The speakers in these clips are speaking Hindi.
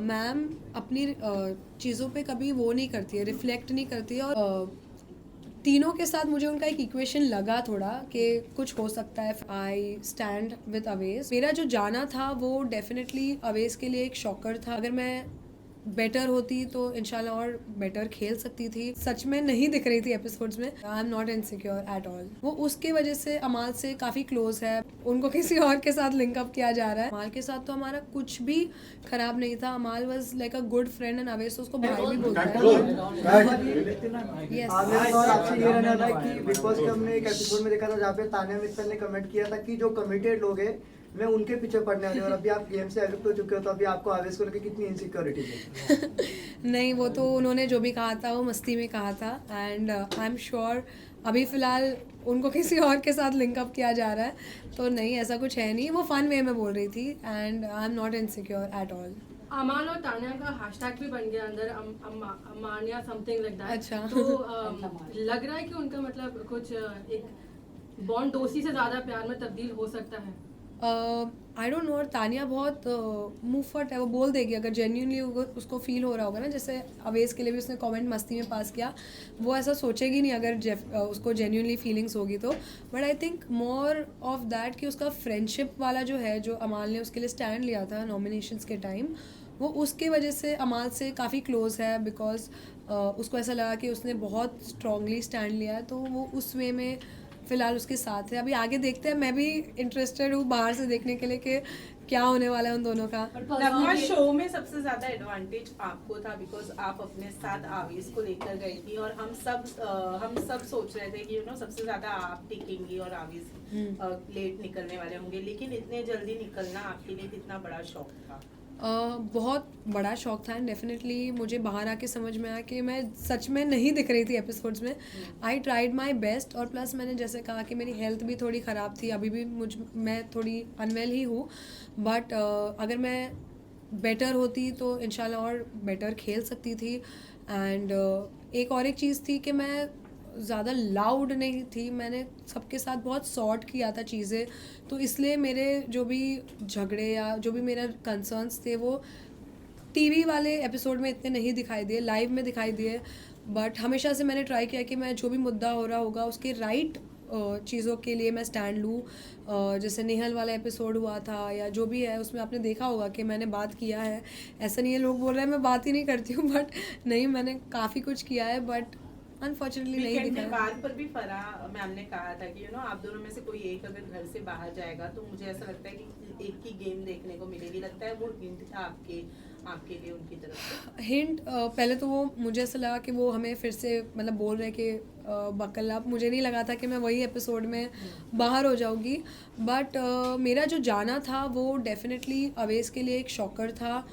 मैम अपनी चीज़ों पे कभी वो नहीं करती है, रिफ्लेक्ट नहीं करती है। और तीनों के साथ मुझे उनका एक इक्वेशन लगा थोड़ा कि कुछ हो सकता है। I stand with Awez. मेरा जो जाना था वो डेफिनेटली अवेज के लिए एक शॉकर था। अगर मैं बेटर होती तो इंशाल्लाह और बेटर खेल सकती थी। सच में नहीं दिख रही थी एपिसोड्स में। आई am not insecure at all. वो उसके वजह से अमाल से काफ़ी क्लोज है। उनको किसी और के साथ लिंकअप किया जा रहा है। अमाल के साथ तो हमारा कुछ भी खराब नहीं था। अमाल was like a good friend and Awez तो उसको भाई भी बोलता है। यस। मेरा सवाल आपसे ये रहना था कि बिग बॉस के हमने एक एपिसोड में देखा था जहाँ पे तान्या मित्तल ने कमेंट किया था कि जो कमिटेड लोग हैं मैं उनके पीछे पड़ने वाले हूं। और अभी आप गेम से एविक्ट हो चुके हो तो अभी आपको आवेश को लेकर कितनी इनसिक्योरिटी है? नहीं, वो तो उन्होंने जो भी कहा था वो मस्ती में कहा था। एंड आई एम श्योर अभी फ़िलहाल उनको किसी और के साथ लिंकअप किया जा रहा है। तो नहीं, ऐसा कुछ है नहीं। वो फ़न वे में बोल रही थी and I am not insecure at all. Aman और तान्या का हैशटैग भी बन गया अंदर अमानिया समथिंग लाइक दैट। अच्छा। तो लग रहा है कि उनका मतलब कुछ एक बॉन्ड दोस्ती से ज्यादा प्यार में तब्दील हो सकता है। I don't know. और तानिया बहुत मुंहफट है। वो बोल देगी अगर जेन्यूनली उसको फील हो रहा होगा ना। जैसे अवेज के लिए भी उसने कमेंट मस्ती में पास किया। वो ऐसा सोचेगी नहीं अगर उसको जेन्यूनली फीलिंग्स होगी तो। But I think more of that कि उसका फ्रेंडशिप वाला जो है, जो अमाल ने उसके लिए स्टैंड लिया था नॉमिनेशंस के टाइम, वो उसके वजह से अमाल से काफ़ी क्लोज है। बिकॉज उसको ऐसा लगा कि उसने बहुत स्ट्रांगली स्टैंड लिया है तो वो उस वे में फ़िलहाल उसके साथ है। अभी आगे देखते हैं। मैं भी इंटरेस्टेड हूँ बाहर से देखने के लिए कि क्या होने वाला है उन दोनों का। नगमा शो में सबसे ज्यादा एडवांटेज आपको था बिकॉज आप अपने साथ आवेश को लेकर गई थी और हम सब सोच रहे थे कि सबसे ज्यादा आप टिकेंगी और आवेश लेट निकलने वाले होंगे, लेकिन इतने जल्दी निकलना आपके लिए कितना बड़ा शौक था? बहुत बड़ा शौक था। एंड डेफिनेटली मुझे बाहर आके समझ में आया कि मैं सच में नहीं दिख रही थी एपिसोड्स में। I tried my best. और प्लस मैंने जैसे कहा कि मेरी हेल्थ भी थोड़ी ख़राब थी। अभी भी मैं थोड़ी अनवेल ही हूँ। बट अगर मैं बेटर होती तो इंशाल्लाह और बेटर खेल सकती थी। एंड एक और एक चीज़ थी कि मैं ज़्यादा लाउड नहीं थी। मैंने सबके साथ बहुत सॉर्ट किया था चीज़ें। तो इसलिए मेरे जो भी झगड़े या जो भी मेरा कंसर्न्स थे वो टीवी वाले एपिसोड में इतने नहीं दिखाई दिए, लाइव में दिखाई दिए। बट हमेशा से मैंने ट्राई किया कि मैं जो भी मुद्दा हो रहा होगा उसके राइट चीज़ों के लिए मैं स्टैंड लूँ। जैसे नेहल वाला एपिसोड हुआ था या जो भी है उसमें आपने देखा होगा कि मैंने बात किया है। ऐसा नहीं है लोग बोल रहे हैं मैं बात ही नहीं करती हूँ। बट नहीं, मैंने काफ़ी कुछ किया है। बट अनफॉर्चुनेटली नहीं वीकेंड दिखा। बात पर भी फराह मैम ने कहा था कि आप दोनों में से कोई एक अगर घर से बाहर जाएगा तो मुझे ऐसा लगता है कि एक की गेम देखने को मिलेगी। लगता है वो हिंट था आपके लिए उनकी तरफ से? हिंट पहले तो वो मुझे ऐसा लगा कि वो हमें फिर से मतलब बोल रहे कि बकल अप। मुझे नहीं लगा था कि मैं वही एपिसोड में बाहर हो जाऊंगी। बट मेरा जो जाना था वो डेफिनेटली अवेज के लिए एक शॉकर था।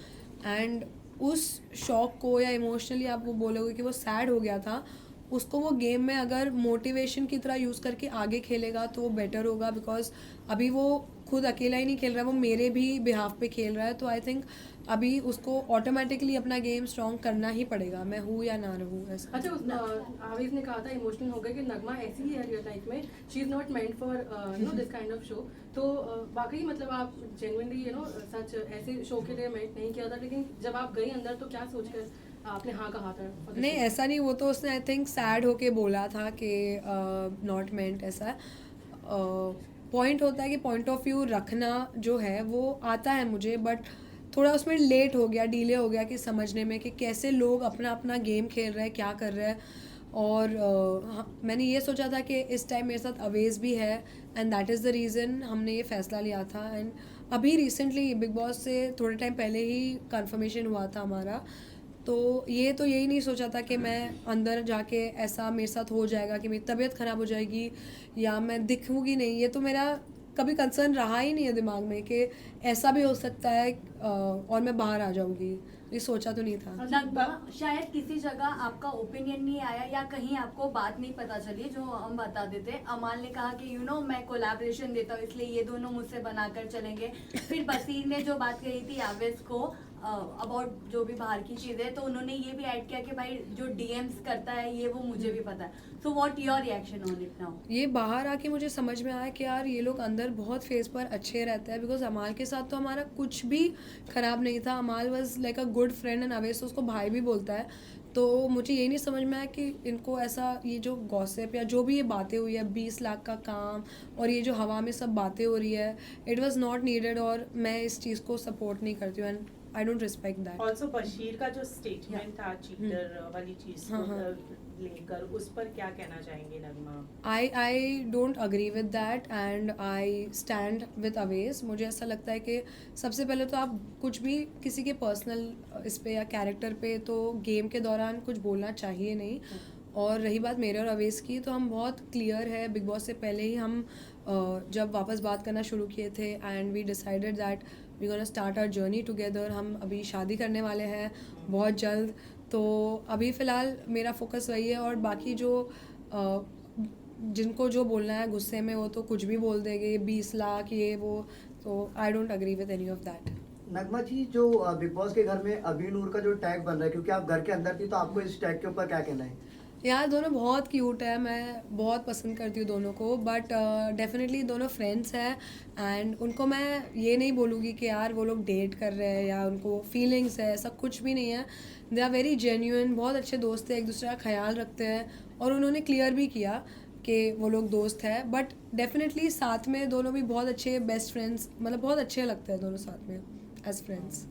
एंड उस शॉक को या इमोशनली आप वो बोलोगे कि वो सैड हो गया था, उसको वो गेम में अगर मोटिवेशन की तरह यूज़ करके आगे खेलेगा तो वो बेटर होगा। बिकॉज अभी वो खुद अकेला ही नहीं खेल रहा है, वो मेरे भी बिहाफ पे खेल रहा है। तो आई थिंक अभी उसको ऑटोमेटिकली अपना गेम स्ट्रॉन्ग करना ही पड़ेगा, मैं हूँ या ना रहूँ ऐसा। अच्छा, आवेश ने कहा था इमोशनल हो गया कि नगमा ऐसी ही है रियल लाइफ में, she is not meant for this kind of show. तो वाकई मतलब आप जेन्युइनली सच ऐसे शो के लिए मेंट नहीं किया था, लेकिन जब आप गई अंदर तो क्या सोचकर आपने हाँ कहा था? नहीं, ऐसा नहीं। वो तो उसने आई थिंक सैड होके बोला था कि नॉट मेंट ऐसा। पॉइंट होता है कि पॉइंट ऑफ व्यू रखना जो है वो आता है मुझे। बट थोड़ा उसमें लेट हो गया, डिले हो गया कि समझने में कि कैसे लोग अपना अपना गेम खेल रहे हैं, क्या कर रहे हैं। और मैंने ये सोचा था कि इस टाइम मेरे साथ अवेज भी है and that is the reason हमने ये फ़ैसला लिया था। एंड अभी रिसेंटली बिग बॉस से थोड़े टाइम पहले ही कंफर्मेशन हुआ था हमारा। तो यही नहीं सोचा था कि मैं अंदर जाके ऐसा मेरे साथ हो जाएगा कि मेरी तबीयत ख़राब हो जाएगी या मैं दिखूँगी नहीं। ये तो मेरा कभी कंसर्न रहा ही नहीं है दिमाग में कि ऐसा भी हो सकता है और मैं बाहर आ जाऊँगी। ये सोचा तो नहीं था। नगमा, शायद किसी जगह आपका ओपिनियन नहीं आया या कहीं आपको बात नहीं पता चली जो हम बता देते। अमाल ने कहा कि मैं कोलैबोरेशन देता हूँ इसलिए ये दोनों मुझसे बनाकर चलेंगे। फिर बसीर ने जो बात कही थी आवेश को अबाउट जो भी बाहर की चीजें, तो उन्होंने ये भी ऐड किया कि भाई जो डीएम्स करता है ये वो मुझे भी पता है. So what your reaction on it now? ये बाहर आके मुझे समझ में आया कि यार ये लोग अंदर बहुत फेस पर अच्छे रहते हैं, बिकॉज अमाल के साथ तो हमारा कुछ भी ख़राब नहीं था. अमाल was like a good friend and अवेस उसको भाई भी बोलता है. तो मुझे ये नहीं समझ में आया कि इनको ऐसा ये जो गॉसिप या जो भी ये बातें हुई है 20 लाख का काम और ये जो हवा में सब बातें हो रही है, इट वाज नॉट नीडेड. और मैं इस चीज़ को सपोर्ट नहीं करती हूँ and I don't respect that. Also Bashir का जो स्टेटमेंट था चीटर वाली चीज हाँ, को हाँ. लेकर, उस पर क्या कहना चाहेंगे नगमा? I don't agree with that and I stand with Aways. मुझे ऐसा लगता है कि सबसे पहले तो आप कुछ भी किसी के पर्सनल इस पे या कैरेक्टर पे तो गेम के दौरान कुछ बोलना चाहिए नहीं. और रही बात मेरे और अवेस की, तो हम बहुत क्लियर है, बिग बॉस से पहले ही हम जब वापस बात करना शुरू किए थे and we decided that we gonna start our journey together. हम अभी शादी करने वाले हैं बहुत जल्द. तो अभी फ़िलहाल मेरा फोकस वही है और बाकी जो जिनको जो बोलना है गुस्से में वो तो कुछ भी बोल देंगे, 20 लाख ये वो. तो I don't agree with any of that. Nagma ji, जो बिग बॉस के घर में अभी नूर का जो टैग बन रहा है, क्योंकि आप घर के अंदर थी, तो आपको इस टैग के ऊपर क्या कहना है? यार दोनों बहुत क्यूट है, मैं बहुत पसंद करती हूँ दोनों को. बट डेफिनेटली दोनों फ्रेंड्स हैं एंड उनको मैं ये नहीं बोलूँगी कि यार वो लोग डेट कर रहे हैं या उनको फीलिंग्स है, ऐसा कुछ भी नहीं है. दे आर वेरी जेन्युइन, बहुत अच्छे दोस्त हैं, एक दूसरे का ख्याल रखते हैं और उन्होंने क्लियर भी किया कि वो लोग दोस्त हैं. बट डेफिनेटली साथ में दोनों भी बहुत अच्छे बेस्ट फ्रेंड्स, मतलब बहुत अच्छे लगते हैं दोनों साथ में एज फ्रेंड्स.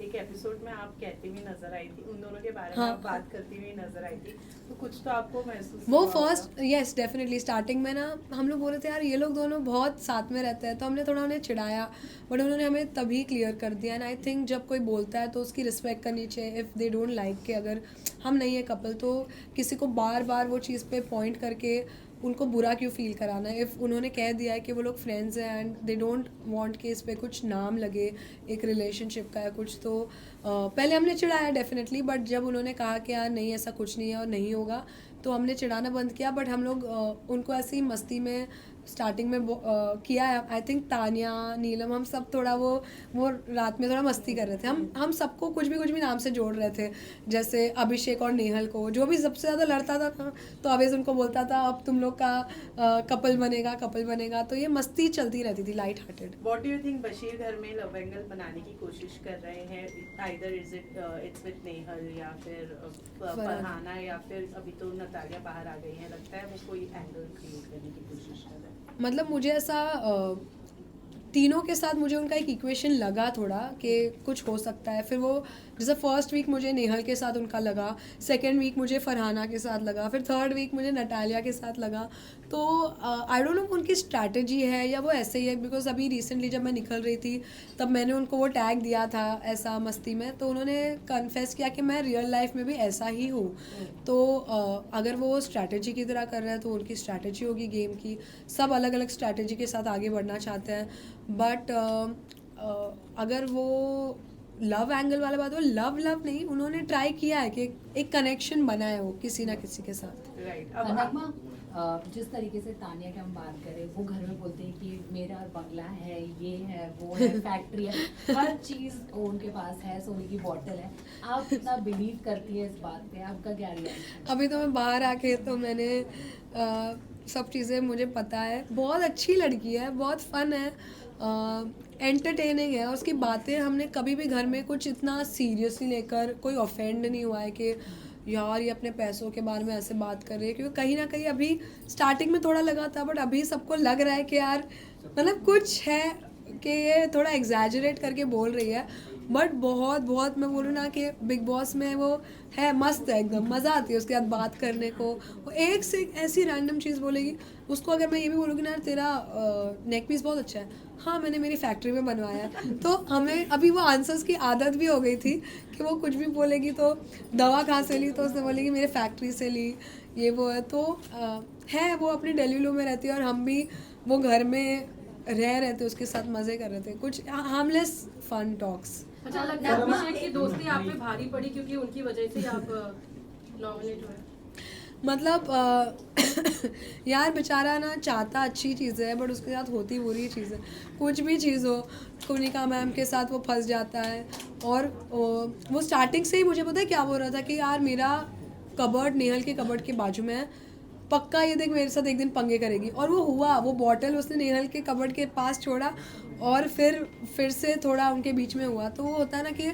एक एपिसोड में आप कहती हुई नजर आई थी, उन दोनों के बारे में हाँ. आप बात करती हुई नजर आई थी, तो कुछ तो आपको महसूस वो हुआ होगा? फर्स्ट यस डेफिनेटली स्टार्टिंग में ना हम लोग बोल रहे थे यार ये लोग दोनों बहुत साथ में रहते हैं, तो हमने थोड़ा उन्हें चिढ़ाया. बट उन्होंने हमें तभी क्लियर कर दिया. एंड आई थिंक जब कोई बोलता है तो उसकी रिस्पेक्ट करनी चाहिए. इफ़ दे डोंट लाइक के अगर हम नहीं है कपल, तो किसी को बार बार वो चीज़ पे पॉइंट करके उनको बुरा क्यों फील कराना है. इफ़ उन्होंने कह दिया है कि वो लोग फ्रेंड्स हैं एंड दे डोंट वांट कि इस पे कुछ नाम लगे एक रिलेशनशिप का या कुछ, तो पहले हमने चिढ़ाया डेफिनेटली. बट जब उन्होंने कहा कि यार नहीं ऐसा कुछ नहीं है और नहीं होगा, तो हमने चिढ़ाना बंद किया. बट हम लोग उनको ऐसी मस्ती में स्टार्टिंग में किया है. आई थिंक तानिया, नीलम, हम सब थोड़ा वो रात में थोड़ा मस्ती कर रहे थे. हम सबको कुछ भी नाम से जोड़ रहे थे. जैसे अभिषेक और नेहल को, जो भी सबसे ज़्यादा लड़ता था ना, तो अवेज उनको बोलता था अब तुम लोग का कपल बनेगा. तो ये मस्ती चलती रहती थी, light hearted. What do you think Bashir घर में लव एंगल बनाने की कोशिश कर रहे हैं? Either it's with नेहल या फिर फरहाना या फिर अभी तो नतालिया बाहर आ गई है, लगता है वो कोई एंगल क्रिएट करने की कोशिश कर रहे हैं? मतलब मुझे ऐसा तीनों के साथ मुझे उनका एक इक्वेशन लगा थोड़ा कि कुछ हो सकता है. फिर वो जैसे फर्स्ट वीक मुझे नेहल के साथ उनका लगा, सेकेंड वीक मुझे फरहाना के साथ लगा, फिर थर्ड वीक मुझे नटालिया के साथ लगा. तो आई डोंट नो उनकी स्ट्रैटेजी है या वो ऐसे ही है. बिकॉज अभी रिसेंटली जब मैं निकल रही थी तब मैंने उनको वो टैग दिया था ऐसा मस्ती में, तो उन्होंने कन्फेस किया कि मैं रियल लाइफ में भी ऐसा ही हूँ. तो अगर वो स्ट्रैटेजी की तरह कर रहे हैं तो उनकी स्ट्रैटेजी होगी गेम की. सब अलग अलग स्ट्रैटेजी के साथ आगे बढ़ना चाहते हैं. बट अगर वो लव एंगल वाला बात हो, लव नहीं, उन्होंने ट्राई किया है कि एक कनेक्शन बना है वो किसी ना किसी के साथ. राइट. नगमा, जिस तरीके से तानिया की हम बात करें, वो घर में बोलते हैं कि मेरा बंगला है, ये है, वो है, फैक्ट्री है, हर चीज़ उनके पास है, सोने की बॉटल है. आप कितना बिलीव करती है इस बात पे? आपका क्या रिएक्शन? अभी तो मैं बाहर आके तो मैंने सब चीज़ें मुझे पता है. बहुत अच्छी लड़की है, बहुत फन है, एंटरटेनिंग है. और उसकी बातें हमने कभी भी घर में कुछ इतना सीरियसली लेकर कोई ऑफेंड नहीं हुआ है कि यार ये अपने पैसों के बारे में ऐसे बात कर रही है. क्योंकि कहीं ना कहीं अभी स्टार्टिंग में थोड़ा लगा था, बट अभी सबको लग रहा है कि यार मतलब कुछ है कि ये थोड़ा एग्जैजरेट करके बोल रही है. बट बहुत मैं बोलूँ ना कि बिग बॉस में वो है मस्त है, एकदम मज़ा आती है उसके साथ बात करने को. वो एक से एक ऐसी रैंडम चीज़ बोलेगी. उसको अगर मैं ये भी बोलूँगी ना यार तेरा नेक पीस बहुत अच्छा है, हाँ मैंने मेरी फैक्ट्री में बनवाया है. तो हमें अभी वो आंसर्स की आदत भी हो गई थी कि वो कुछ भी बोलेगी तो दवा कहाँ से ली, तो उसने बोलेगी मेरे फैक्ट्री से ली, ये वो है. तो है वो अपने डेलीलू में रहती है और हम भी वो घर में रह रहे थे, उसके साथ मज़े कर रहे थे, कुछ हार्मलेस फन टॉक्स. अच्छा लगता है अभिषेक की दोस्ती आप पे भारी पड़ी क्योंकि उनकी वजह से आप नॉमिनेट हुए? मतलब यार बेचारा ना चाहता अच्छी चीज़ें है बट उसके साथ होती बुरी चीज़ें, कुछ भी चीज़ हो। कुनिका मैम के साथ वो फंस जाता है और वो स्टार्टिंग से ही मुझे पता है क्या बोल रहा था कि यार मेरा कबर्ड नेहल के कबर्ड के बाजू में है, पक्का ये देख मेरे साथ एक दिन पंगे करेगी। और वो हुआ, वो बॉटल उसने नेहल के कबर्ड के पास छोड़ा और फिर से थोड़ा उनके बीच में हुआ। तो वो होता है ना कि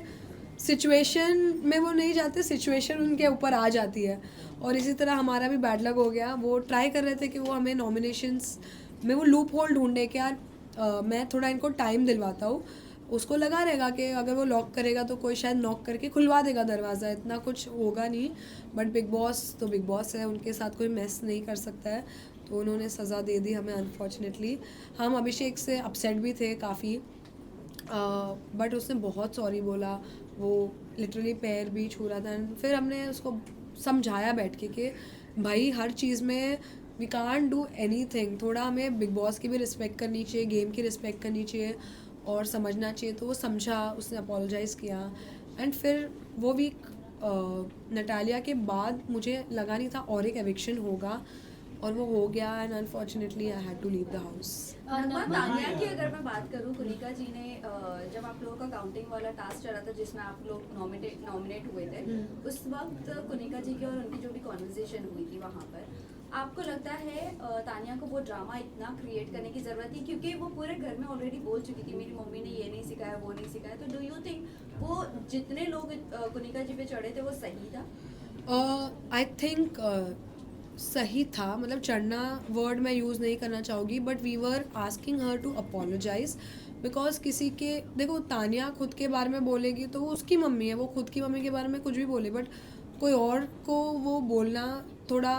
सिचुएशन में वो नहीं जाते, सिचुएशन उनके ऊपर आ जाती है। और इसी तरह हमारा भी बैड लक हो गया। वो ट्राई कर रहे थे कि वो हमें नॉमिनेशंस में वो लूप होल ढूंढे कि यार मैं थोड़ा इनको टाइम दिलवाता हूँ। उसको लगा रहेगा कि अगर वो लॉक करेगा तो कोई शायद नॉक करके खुलवा देगा दरवाज़ा, इतना कुछ होगा नहीं। बट बिग बॉस तो बिग बॉस है, उनके साथ कोई मेस नहीं कर सकता है। तो उन्होंने सज़ा दे दी हमें अनफॉर्चुनेटली। हम अभिषेक से अपसेट भी थे काफ़ी, बट उसने बहुत सॉरी बोला, वो लिटरली पैर भी छू रहा था। फिर हमने उसको समझाया बैठ के कि भाई हर चीज़ में वी कांट डू एनीथिंग, थोड़ा हमें बिग बॉस की भी रिस्पेक्ट करनी चाहिए, गेम की रिस्पेक्ट करनी चाहिए और समझना चाहिए। तो वो समझा, उसने अपोलोजाइज़ किया। एंड फिर वो वीक नटालिया के बाद मुझे लगा नहीं था और एक एविक्शन होगा और वो हो गया। And unfortunately I had to leave the house. Nagma, Tania की अगर मैं बात करूँ, कुनिका जी ने जब आप लोगों का काउंटिंग वाला टास्क चला था जिसमें आप लोग नॉमिनेट हुए थे, उस वक्त कुनिका जी की और उनकी जो भी कॉन्वर्जेशन हुई थी वहाँ पर, आपको लगता है तानिया को वो ड्रामा इतना क्रिएट करने की ज़रूरत थी? क्योंकि वो पूरे घर में ऑलरेडी बोल चुकी थी मेरी मम्मी ने ये नहीं सिखाया, वो नहीं सिखाया। तो डू यू थिंक वो जितने लोग कुनिका जी पे चढ़े थे वो सही था? आई थिंक सही था, मतलब चढ़ना वर्ड मैं यूज़ नहीं करना चाहूँगी, but we were asking her to apologise. Because किसी के, देखो तानिया खुद के बारे में बोलेगी तो वो उसकी मम्मी है, वो खुद की मम्मी के बारे में कुछ भी बोले, बट कोई और को वो बोलना थोड़ा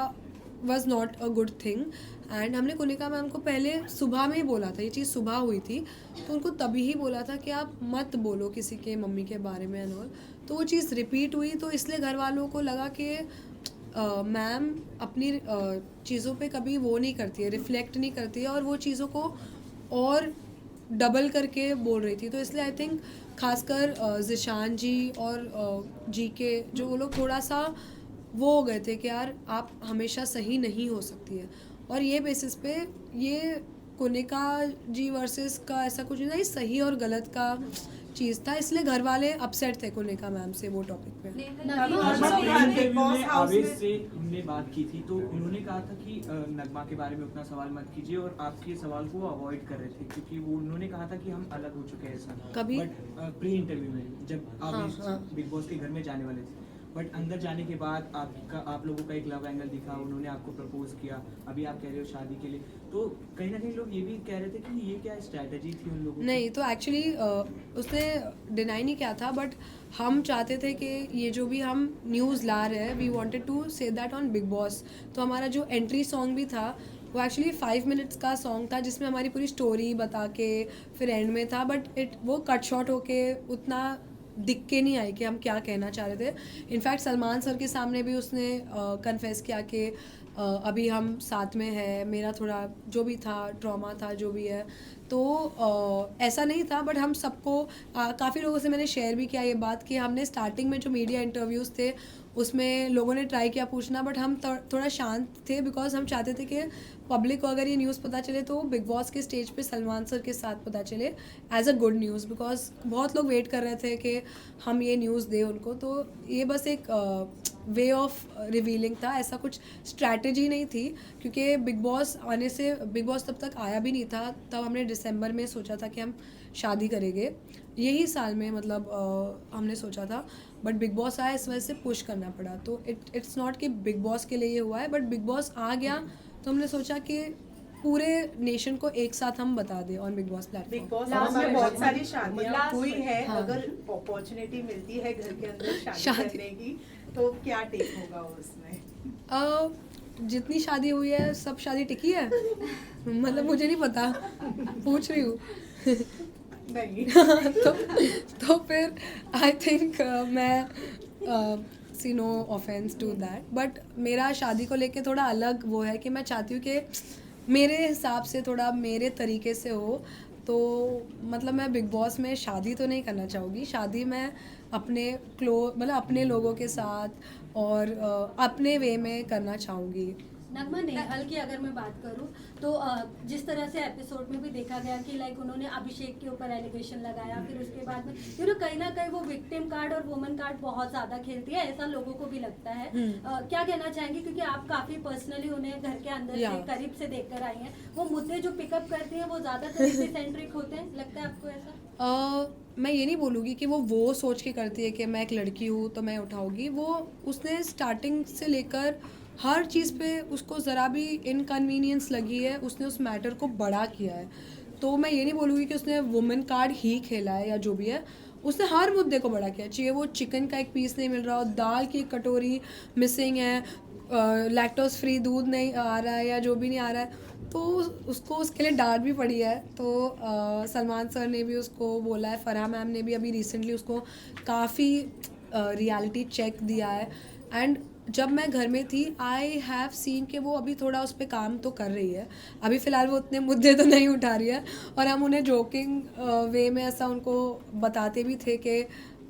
was not a good thing. And हमने कुनिका मैम को पहले सुबह में ही बोला था, ये चीज़ सुबह हुई थी तो उनको तभी ही बोला था कि आप मत बोलो किसी के मम्मी के बारे में एंड ऑल। तो वो चीज़ रिपीट हुई तो इसलिए घर वालों को लगा कि मैम अपनी चीज़ों पे कभी वो नहीं करती है, रिफ्लेक्ट नहीं करती है और वो चीज़ों को और डबल करके बोल रही थी। तो इसलिए आई थिंक खासकर जिशान जी और जी के जो वो लोग थोड़ा सा वो हो गए थे कि यार आप हमेशा सही नहीं हो सकती है। और ये बेसिस पे ये कुनिका जी वर्सेस का ऐसा कुछ नहीं था, ये सही और गलत का चीज़ था, इसलिए घर वाले अपसेट थे कुनिका मैम से वो टॉपिक पे। इंटरव्यू में आवेश से हमने बात की थी तो उन्होंने कहा था कि नगमा के बारे में उतना सवाल मत कीजिए और आपके सवाल को अवॉइड कर रहे थे क्योंकि वो उन्होंने कहा था कि हम अलग हो चुके हैं ऐसा। कभी? बट प्री इंटरव्यू में जब आवेश बिग बॉस के घर में जाने वाले थे, बट अंदर जाने के बाद आप लोगों का एक लव एंगल दिखा, उन्होंने आपको प्रपोज किया, अभी आप कह रहे हो शादी के लिए, तो कहीं ना कहीं लोग ये भी कह रहे थे कि ये क्या स्ट्रैटेजी थी उन लोगों की? नहीं, तो एक्चुअली उसने डिनाई नहीं किया था, बट हम चाहते थे कि ये जो भी हम न्यूज़ ला रहे हैं we wanted to say that on Bigg Boss. तो हमारा जो एंट्री सॉन्ग भी था वो एक्चुअली 5 मिनट्स का सॉन्ग था जिसमें हमारी पूरी स्टोरी बता के फिर एंड में था, बट वो कट शॉट होके उतना दिख के नहीं आई कि हम क्या कहना चाह रहे थे। इनफैक्ट सलमान सर के सामने भी उसने कन्फेस किया कि अभी हम साथ में है, मेरा थोड़ा जो भी था ट्रॉमा था जो भी है, तो ऐसा नहीं था। बट हम सबको काफ़ी लोगों से मैंने शेयर भी किया ये बात कि हमने स्टार्टिंग में जो मीडिया इंटरव्यूज़ थे उसमें लोगों ने ट्राई किया पूछना, बट हम थोड़ा शांत थे बिकॉज हम चाहते थे कि पब्लिक को अगर ये न्यूज़ पता चले तो बिग बॉस के स्टेज पे सलमान सर के साथ पता चले as a good news, because बहुत लोग वेट कर रहे थे कि हम ये न्यूज़ दें उनको। तो ये बस एक वे ऑफ रिवीलिंग था, ऐसा कुछ स्ट्रैटेजी नहीं थी क्योंकि बिग बॉस आने से, बिग बॉस तब तक आया भी नहीं था, तब हमने दिसंबर में सोचा था कि हम शादी करेंगे, यही साल में मतलब हमने सोचा था, बट बिग बॉस आया इस वजह से पुश करना पड़ा। तो इट्स नॉट कि बिग बॉस के लिए ये हुआ है, बट बिग बॉस आ गया तो हमने सोचा कि पूरे नेशन को एक साथ हम बता दें on Bigg boss big platform. Boss Last में में बहुत question. सारी शादियां Last हुई question. है, हाँ. अगर अपॉर्चुनिटी मिलती है घर के अंदर शादी शादी. करने की तो क्या टेक होगा उसमें? जितनी शादी हुई है सब शादी टिकी है मतलब मुझे नहीं पता, पूछ रही हूँ नहीं तो फिर आई थिंक मैं see no offence to that, but मेरा शादी को लेके थोड़ा अलग वो है कि मैं चाहती हूँ कि मेरे हिसाब से थोड़ा मेरे तरीके से हो, तो मतलब मैं बिग बॉस में शादी तो नहीं करना चाहूँगी, शादी मैं अपने मतलब अपने लोगों के साथ और अपने वे में करना चाहूँगी। नगमा नेहल की अगर मैं बात करूं तो जिस तरह से एपिसोड में भी देखा गया कि लाइक उन्होंने अभिषेक के ऊपर एलिगेशन लगाया, फिर उसके बाद में कहीं ना कहीं वो विक्टिम कार्ड और वुमन कार्ड बहुत ज्यादा खेलती है, ऐसा लोगों को भी लगता है। क्या कहना चाहेंगे, क्योंकि आप काफी पर्सनली उन्हें घर के अंदर से करीब से देखकर आई हैं, वो मुद्दे जो पिकअप करती हैं वो ज्यादातर इसी सेंट्रिक होते हैं, लगता है आपको ऐसा? मैं ये नहीं बोलूँगी कि वो सोच के करती है कि मैं एक लड़की हूँ तो मैं उठाऊँगी। वो उसने स्टार्टिंग से लेकर हर चीज़ पे उसको ज़रा भी इनकन्वीनियंस लगी है, उसने उस मैटर को बड़ा किया है। तो मैं ये नहीं बोलूँगी कि उसने वुमेन कार्ड ही खेला है या जो भी है, उसने हर मुद्दे को बड़ा किया। चाहिए वो चिकन का एक पीस नहीं मिल रहा हो, दाल की एक कटोरी मिसिंग है, लैक्टोज फ्री दूध नहीं आ रहा है या जो भी नहीं आ रहा है, तो उसको उसके लिए डांट भी पड़ी है। तो सलमान सर ने भी उसको बोला है, फराह मैम ने भी अभी रिसेंटली उसको काफ़ी रियलिटी चेक दिया है। एंड जब मैं घर में थी आई हैव सीन कि वो अभी थोड़ा उस पर काम तो कर रही है। अभी फ़िलहाल वो उतने मुद्दे तो नहीं उठा रही है, और हम उन्हें जोकिंग वे में ऐसा उनको बताते भी थे कि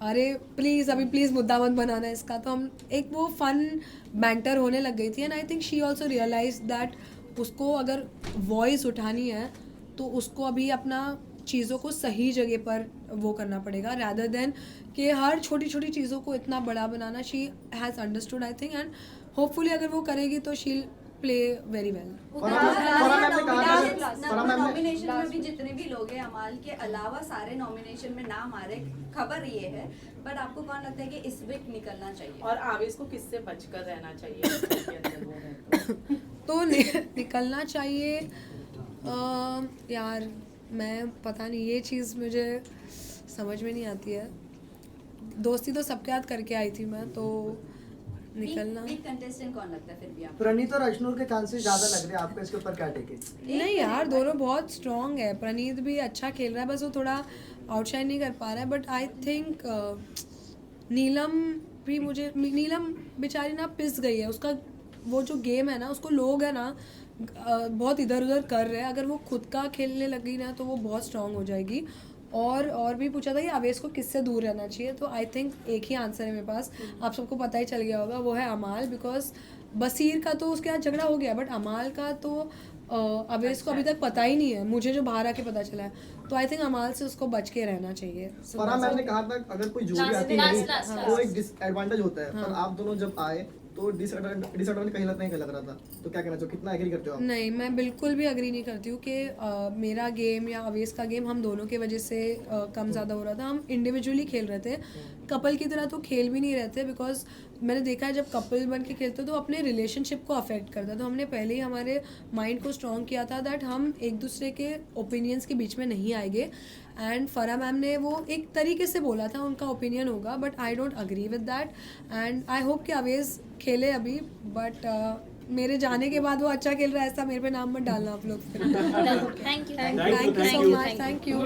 अरे प्लीज़ अभी प्लीज़ मुद्दा मत बनाना इसका। तो हम एक वो फन बैंटर होने लग गई थी। And I think she also realize that उसको अगर वॉइस उठानी है तो उसको अभी अपना चीज़ों को सही जगह पर वो करना पड़ेगा, रैदर देन कि हर छोटी छोटी चीज़ों को इतना बड़ा बनाना। She has understood I think, and hopefully अगर वो करेगी तो she play very well. Nomination में भी जितने भी लोग हैं, अमाल के अलावा सारे नॉमिनेशन में नाम आ रहे, खबर ये है, बट आपको कौन लगता है कि इस वीक निकलना चाहिए? और आवेश को किससे बचकर रहना चाहिए? तो निकलना चाहिए यार, मैं पता नहीं, ये चीज़ मुझे समझ में नहीं आती है। दोस्ती तो सबके साथ करके आई थी मैं, तो निकलना। वीक कंटेस्टेंट कौन लगता है फिर भी आपको? प्रणीत और अश्नूर के चांसेस ज्यादा लग रहे हैं आपको, इसके ऊपर क्या टेक है? नहीं यार, दोनों बहुत स्ट्रॉन्ग है। प्रणीत भी अच्छा खेल रहा है, बस वो थोड़ा आउटशाइन नहीं कर पा रहा है। बट आई थिंक नीलम भी, मुझे नीलम बेचारी ना पिस गई है। उसका वो जो गेम है ना, उसको लोग है ना बहुत इधर उधर कर रहे हैं। अगर वो खुद का खेलने लगी ना तो वो बहुत स्ट्रांग हो जाएगी। और भी पूछा था कि आवेश को किससे दूर रहना चाहिए, तो आई थिंक एक ही आंसर है मेरे पास, आप सबको पता ही चल गया होगा, वो है अमाल। बिकॉज बसीर का तो उसके साथ झगड़ा हो गया, बट अमाल का तो आवेश को अभी तक पता ही नहीं है, मुझे जो बाहर आके पता चला है। तो आई थिंक अमाल से उसको बच के रहना चाहिए। फराह मैम ने कहा था अगर कोई जोड़ी आती है तो एक डिसएडवांटेज होता है, पर आप दोनों जब आए तो डिसएडवांटेज कहीं लग रहा था, तो क्या कहना चाहिए, कितना एग्री करते हो आप? नहीं, मैं बिल्कुल भी एग्री नहीं करती हूँ कि मेरा गेम या अवेश का गेम हम दोनों के वजह से कम ज़्यादा हो रहा था। हम इंडिविजुअली खेल रहे थे, कपल की तरह तो खेल भी नहीं रहे थे। बिकॉज मैंने देखा है जब कपल बन के खेलते तो अपने रिलेशनशिप को अफेक्ट करता है। तो हमने पहले ही हमारे माइंड को स्ट्रॉन्ग किया था दैट हम एक दूसरे के ओपिनियंस के बीच में नहीं आएंगे। एंड फराह मैम ने वो एक तरीके से बोला था, उनका ओपिनियन होगा, but I don't agree with that. And I hope कि अवेश खेले अभी, बट मेरे जाने के बाद वो अच्छा खेल रहा है ऐसा मेरे पे नाम मत डालना आप लोग। Thank you so much, thank you.